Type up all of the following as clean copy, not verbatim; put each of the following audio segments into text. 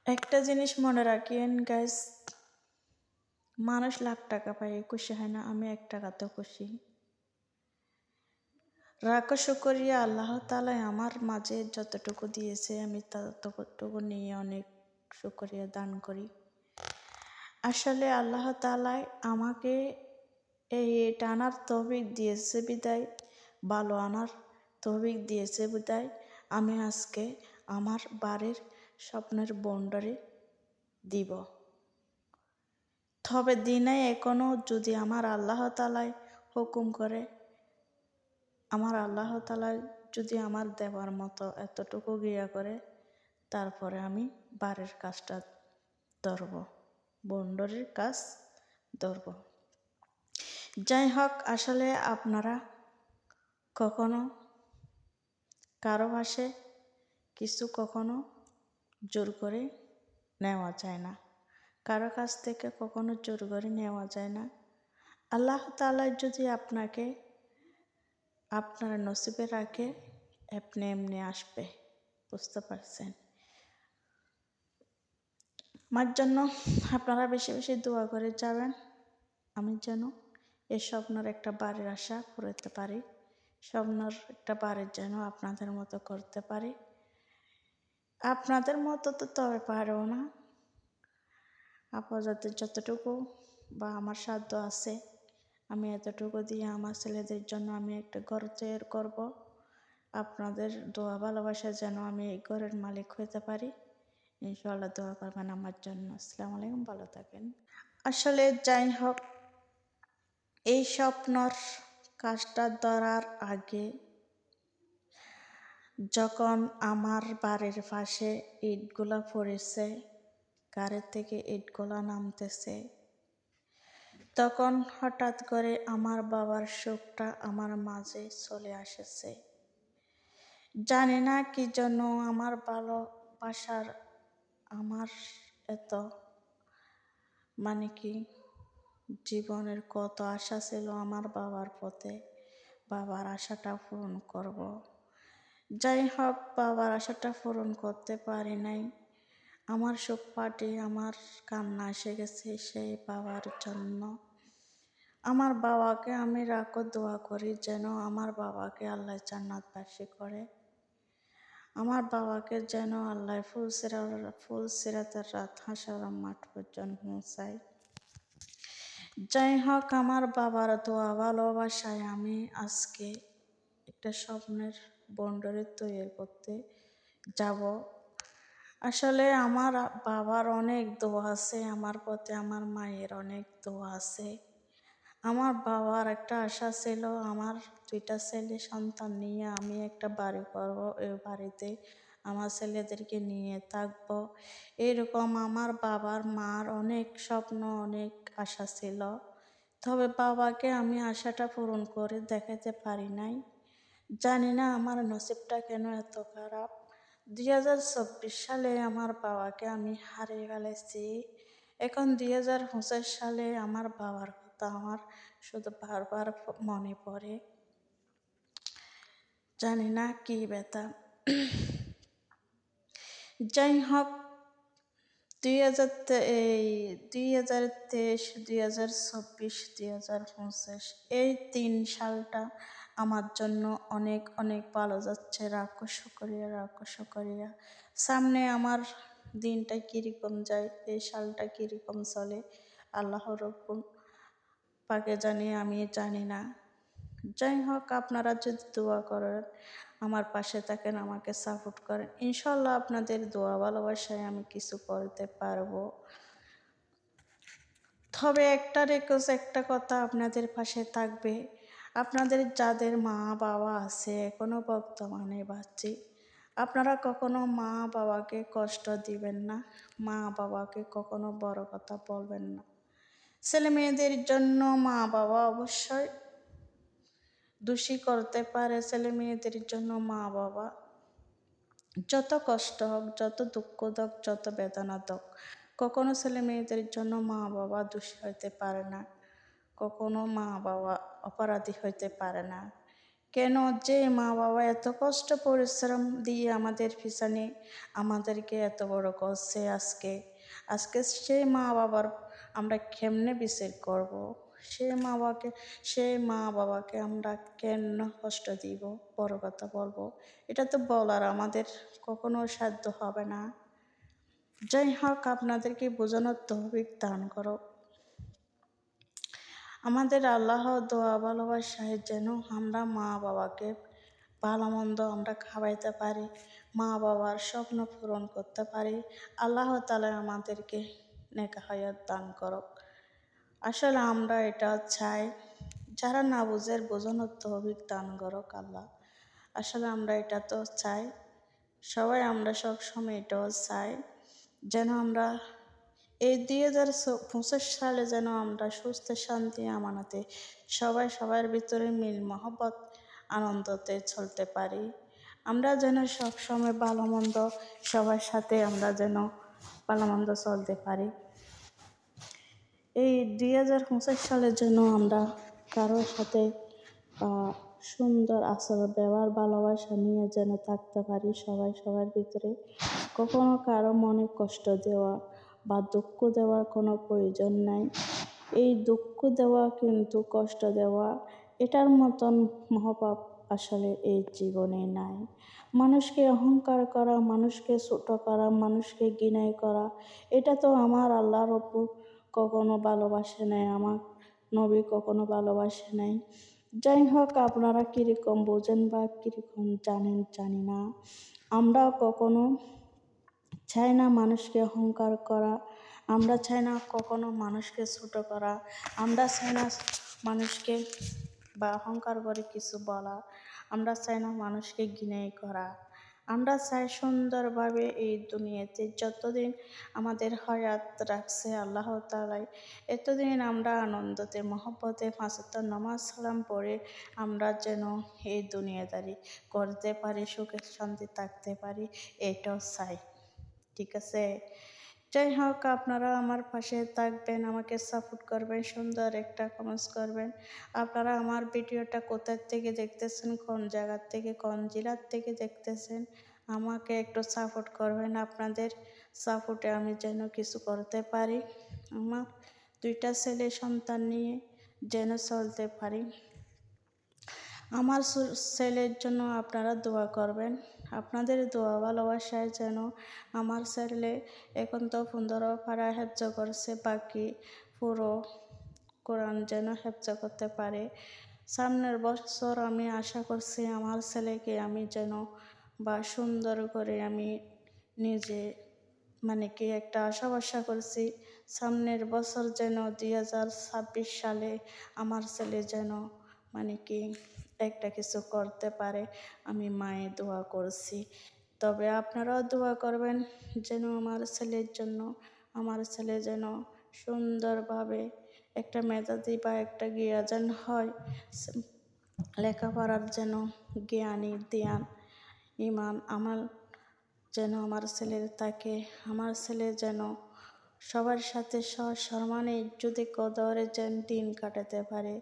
একটা জিনিস মনে রাখেন গাইস, মানুষ লাখ টাকা পায় খুশি হয় না, আমি 1 টাকাতেও খুশি। রাখো শুকরিয়া আল্লাহ তাআলা আমার মাঝে যতটুকু দিয়েছে আমি ততটুকু নিয়ে অনেক শুকরিয়া দান করি। আসলে আল্লাহ তাআলা আমাকে এই টানার তৌফিক দিয়েছে বিদায়, ভালো আনার তৌফিক দিয়েছে বিদায় আমি আজকে আমার বাড়ির স্বপ্নের বন্ডারে দিব। তবে দিনে এখনো যদি আমার আল্লাহ তাআলাই হুকুম করে, আমার আল্লাহ তাআলা যদি আমার দেওয়ার মতো এতটুকু গিয়া করে, তারপরে আমি বাড়ির কাজটা ধরব, বন্ডরের কাজ ধরব। যাই হোক, আসলে আপনারা কখনো কারো পাশে কিছু কখনো জোর করে নেওয়া যায় না, কারো কাছ থেকে কখনো জোর করে নেওয়া যায় না। আল্লাহ তাআলা যদি আপনাকে আপনার নসিবে রাখে, আপনি এমনি আসবে, বুঝতে পারছেন? আমার জন্য আপনারা বেশি বেশি দোয়া করে যাবেন, আমি যেন এই স্বপ্নের একটা বাড়ির আশা করতে পারি, স্বপ্নের একটা বাড়ির যেন আপনাদের মতো করতে পারি। আপনাদের মতো তো তবে পারও না, আপাতত যতটুকু বা আমার সাধ্য আছে আমি এতটুকু দিয়ে আমার ছেলেদের জন্য আমি একটা ঘর তৈরি করব। আপনাদের দোয়া ভালোবাসা যেন আমি এই ঘরের মালিক হতে পারি, ইনশাআল্লাহ দোয়া করবেন আমার জন্য। আসসালামু আলাইকুম, ভালো থাকেন। আসলে যাই হোক, এই স্বপ্নর কাজটা ধরার আগে যখন আমার বাড়ির পাশে ইটগুলা পড়েছে, গাড়ি থেকে ইটগুলা নামতেছে, তখন হঠাৎ করে আমার বাবার শোকটা আমার মাঝে চলে আসেছে। জানি না কি জন্য আমার ভালোবাসার আমার এত কি জীবনের কত আশা ছিল আমার বাবার পথে, বাবার আশাটা পূরণ করব। যাই হোক, বাবার আশাটা পূরণ করতে পারি নাই। আমার শোক পাটে আমার কান্না এসে গেছে সেই বাবার জন্য। আমার বাবাকে আমি রাখো দোয়া করি যেন আমার বাবাকে আল্লাহ জান্নাতবাসী করে, আমার বাবাকে যেন আল্লাহ ফুল সিরাতের রাত হাসরের মাঠ পর্যন্ত পৌঁছায়। যাই হোক, আমার বাবার দোয়া ভালোবাসায় আমি আজকে একটা স্বপ্নের বন্ডারে তৈরি করতে যাব। আসলে আমার বাবার অনেক দোয়া আছে আমার প্রতি, আমার মায়ের অনেক দোয়া আছে। আমার বাবার একটা আশা ছিল আমার 2টা ছেলে সন্তান নিয়ে আমি একটা বাড়ি করব, এই বাড়িতে আমার ছেলেদেরকে নিয়ে থাকবো। এরকম আমার বাবার মার অনেক স্বপ্ন, অনেক আশা ছিল। তবে বাবাকে আমি আশাটা পূরণ করে দেখাতে পারি নাই। জানি না আমার নসিবটা কেন এত খারাপ। 2024 সালে আমার বাবাকে আমি হারিয়ে ফেলেছি। এখন 2025 সালে আমার বাবার কথা আমার শুধু বারবার মনে পড়ে। জানি না কি ব্যথা। যাই হোক, 2023, 2024, 2025 এই 3 সালটা আমার জন্য অনেক অনেক ভালো যাচ্ছে। রাখো শুকরিয়া। সামনে আমার দিনটা কীরকম যায়, এই সালটা কীরকম চলে, আল্লাহ রব্বুল পাকে জানি, আমি জানি না। যাই হোক, আপনারা যদি দোয়া করেন, আমার পাশে থাকেন, আমাকে সাপোর্ট করেন, ইনশাল্লাহ আপনাদের দোয়া ভালোবাসায় আমি কিছু করতে পারবো। তবে একটা রিকোয়েস্ট, একটা কথা আপনাদের পাশে থাকবে, আপনাদের যাদের মা বাবা আছে এখনো বর্তমানে বাঁচছে, আপনারা কখনো মা বাবাকে কষ্ট দিবেন না, মা বাবাকে কখনো বড় কথা বলবেন না। ছেলে মেয়েদের জন্য মা বাবা অবশ্যই দোষী করতে পারে, ছেলে মেয়েদের জন্য মা বাবা যত কষ্ট হোক, যত দুঃখ হোক, যত বেদনা হোক, কখনো ছেলে মেয়েদের জন্য মা বাবা দোষী হইতে পারে না, কখনো মা বাবা অপরাধী হইতে পারে না। কেন যে মা বাবা এত কষ্ট পরিশ্রম দিয়ে আমাদের পিছনে আমাদেরকে এত বড় করছে, আজকে আজকে সেই মা বাবার আমরা কেমনে বিচার করব? সেই মা বাবাকে আমরা কেন কষ্ট দিব? বড় কথা বলবো, এটা তো বলার আমাদের কখনো সাধ্য হবে না। যাই হোক, আপনাদেরকে বোঝানোর তৌফিক দান করো। আমাদের আল্লাহ দোয়া ভালোবাসায় যেন আমরা মা বাবাকে ভালো মন্দ আমরা খাওয়াইতে পারি, মা বাবার স্বপ্ন পূরণ করতে পারি। আল্লাহ তাআলা আমাদেরকে নেক হায়াত দান করুক। আসলে আমরা এটা চাই, যারা না বুঝের বোঝানোর তৌফিক দান করুক আল্লাহ। আসলে আমরা এটা তো চাই, সবাই আমরা সবসময় এটাও চাই যেন আমরা এই 2025 সালে যেন আমরা সুস্থ শান্তি আমানতে সবাই সবার ভিতরে মিল মহব্বত আনন্দতে চলতে পারি। আমরা যেন সবসময় ভালো মন্দ সবার সাথে আমরা যেন ভালো মন্দ চলতে পারি। এই 2025 সালের জন্য আমরা কারোর সাথে সুন্দর আচরণ ব্যবহার ভালোবাসা নিয়ে যেন থাকতে পারি সবাই সবার ভিতরে। কখনো কারো মনে কষ্ট দেওয়া বা দুঃখ দেওয়ার কোনো প্রয়োজন নাই। এই দুঃখ দেওয়া কিন্তু কষ্ট দেওয়া এটার মতন মহাপাপ আসলে এই জীবনে নাই। মানুষকে অহংকার করা, মানুষকে ছোট করা, মানুষকে ঘৃণা করা, এটা তো আমার আল্লাহর ওপর কখনো ভালোবাসে নাই, আমার নবী কখনো ভালোবাসে নাই। যাই হোক, আপনারা কীরকম বোঝেন বা কীরকম জানেন জানি না, আমরা কখনো চাই না মানুষকে অহংকার করা, আমরা চাই না কখনো মানুষকে ছোট করা, আমরা চাই না মানুষকে বা অহংকার করে কিছু বলা, আমরা চাই না মানুষকে ঘৃণা করা। আমরা চাই সুন্দরভাবে এই দুনিয়াতে যতদিন আমাদের হায়াত রাখছে আল্লাহ তাআলা, এতদিন আমরা আনন্দতে মহব্বতে 5 ওয়াক্ত নামাজ সালাম পড়ে আমরা যেন এই দুনিয়াদারি করতে পারি, সুখে শান্তি থাকতে পারি, এটাও চাই। ঠিক আছে? যাই হোক, আপনারা আমার পাশে থাকবেন, আমাকে সাপোর্ট করবেন, সুন্দর একটা কমেন্টস করবেন। আপনারা আমার ভিডিওটা কোথা থেকে দেখতেছেন, কোন জায়গার থেকে, কোন জেলার থেকে দেখতেছেন, আমাকে একটু সাপোর্ট করবেন। আপনাদের সাপোর্টে আমি যেন কিছু করতে পারি, আমার 2টা ছেলে সন্তান নিয়ে যেন চলতে পারি। আমার ছেলের জন্য আপনারা দোয়া করবেন। আপনাদের দোয়া ভালোবাসায় যেন আমার ছেলে এখন তো 15 পারা হেফজ করছে, বাকি পুরো কোরআন যেন হেফজ করতে পারে। সামনের বছর আমি আশা করছি আমার ছেলেকে আমি যেন বা সুন্দর করে আমি নিজে কি একটা আশা ভরসা করছি, সামনের বছর যেন 2026 সালে আমার ছেলে যেন কি একটা কিছু করতে পারে, আমি মায়ের দোয়া করছি। তবে আপনারাও দোয়া করবেন যেন আমার ছেলের জন্য, আমার ছেলে যেন সুন্দরভাবে একটা মেধাবী বা একটা জ্ঞান হয়, লেখাপড়ার যেন জ্ঞানী ধ্যান ইমান আমার যেন আমার ছেলের থাকে। আমার ছেলে যেন সবার সাথে সম্মানে ইজ্জতে কদরে যেন দিন কাটাতে পারে,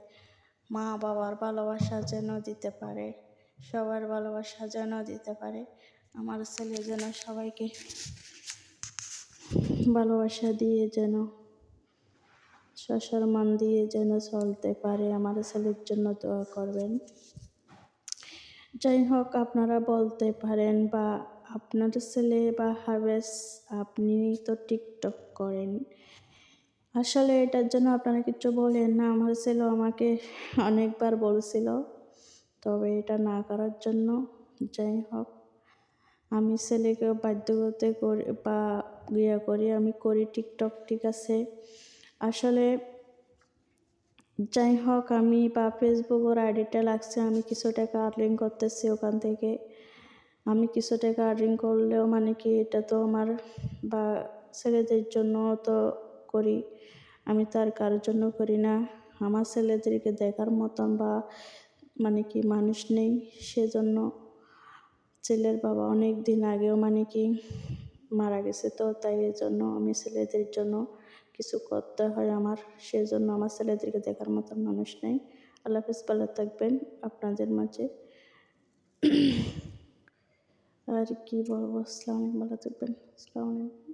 মা বাবার ভালোবাসা যেন দিতে পারে, সবার ভালোবাসা যেন দিতে পারে। আমার ছেলে যেন সবাইকে ভালোবাসা দিয়ে যেন সসম্মান দিয়ে যেন চলতে পারে, আমার ছেলের জন্য দোয়া করবেন। যাই হোক, আপনারা বলতে পারেন বা আপনার ছেলে বা হাবেস আপনি তো টিকটক করেন, আসলে এটার জন্য আপনারা কিছু বলেন না। আমার ছেলে আমাকে অনেকবার বলছিল, তবে এটা না করার জন্য। যাই হোক, আমি ছেলেকে বাধ্য করতে করি বা করি, আমি করি টিকটক, ঠিক আছে। আসলে যাই হোক, আমি বা ফেসবুকের আইডিটা লাগছে, আমি কিছু টাকা আর্নিং করতেছি ওখান থেকে। আমি কিছু টাকা আর্নিং করলেও কি এটা তো আমার বা ছেলেদের জন্য তো করি, আমি তো আর কারোর জন্য করি না। আমার ছেলেদেরকে দেখার মতন বা কি মানুষ নেই, সেজন্য ছেলের বাবা অনেক দিন আগেও কি মারা গেছে, তো তাই এই জন্য আমি ছেলেদের জন্য কিছু করতে হয় আমার, সেজন্য আমার ছেলেদেরকে দেখার মতন মানুষ নেই। আল্লাহ হাফেজ, ভালো থাকবেন। আপনাদের মাঝে আর কি বলবো, আসসালামু আলাইকুম, ভালো থাকবেন, আসসালামু আলাইকুম।